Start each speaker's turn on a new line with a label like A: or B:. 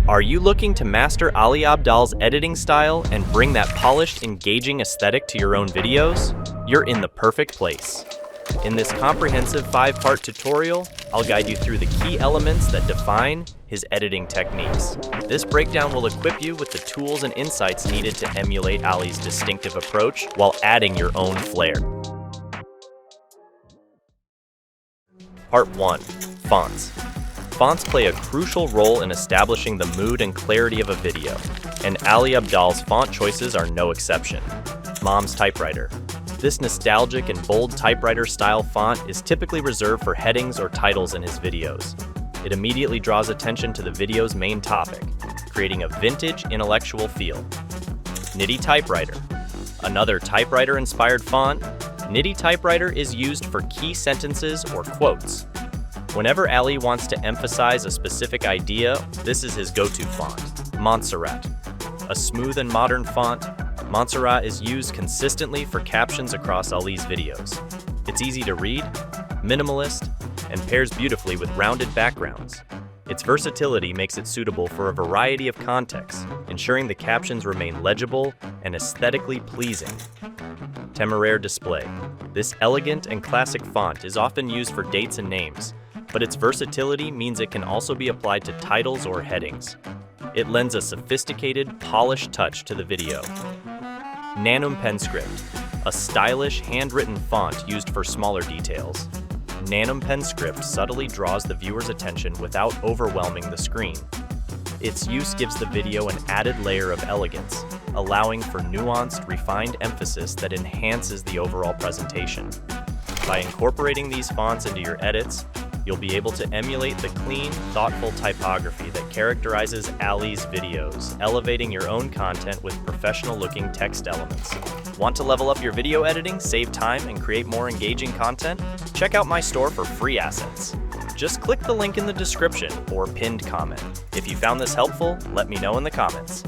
A: Are you looking to master Ali Abdaal's editing style and bring that polished, engaging aesthetic to your own videos? You're in the perfect place. In this comprehensive 5-part tutorial, I'll guide you through the key elements that define his editing techniques. This breakdown will equip you with the tools and insights needed to emulate Ali's distinctive approach while adding your own flair. Part 1. Fonts. Fonts play a crucial role in establishing the mood and clarity of a video, and Ali Abdaal's font choices are no exception. Mom's Typewriter. This nostalgic and bold typewriter-style font is typically reserved for headings or titles in his videos. It immediately draws attention to the video's main topic, creating a vintage, intellectual feel. Nitti Typewriter. Another typewriter-inspired font, Nitti Typewriter is used for key sentences or quotes. Whenever Ali wants to emphasize a specific idea, this is his go-to font. Montserrat. A smooth and modern font, Montserrat is used consistently for captions across Ali's videos. It's easy to read, minimalist, and pairs beautifully with rounded backgrounds. Its versatility makes it suitable for a variety of contexts, ensuring the captions remain legible and aesthetically pleasing. Temeraire Display. This elegant and classic font is often used for dates and names, but its versatility means it can also be applied to titles or headings. It lends a sophisticated, polished touch to the video. Nanum Pen Script, a stylish, handwritten font used for smaller details. Nanum Pen Script subtly draws the viewer's attention without overwhelming the screen. Its use gives the video an added layer of elegance, allowing for nuanced, refined emphasis that enhances the overall presentation. By incorporating these fonts into your edits, you'll be able to emulate the clean, thoughtful typography that characterizes Ali's videos, elevating your own content with professional-looking text elements. Want to level up your video editing, save time, and create more engaging content? Check out my store for free assets. Just click the link in the description or pinned comment. If you found this helpful, let me know in the comments.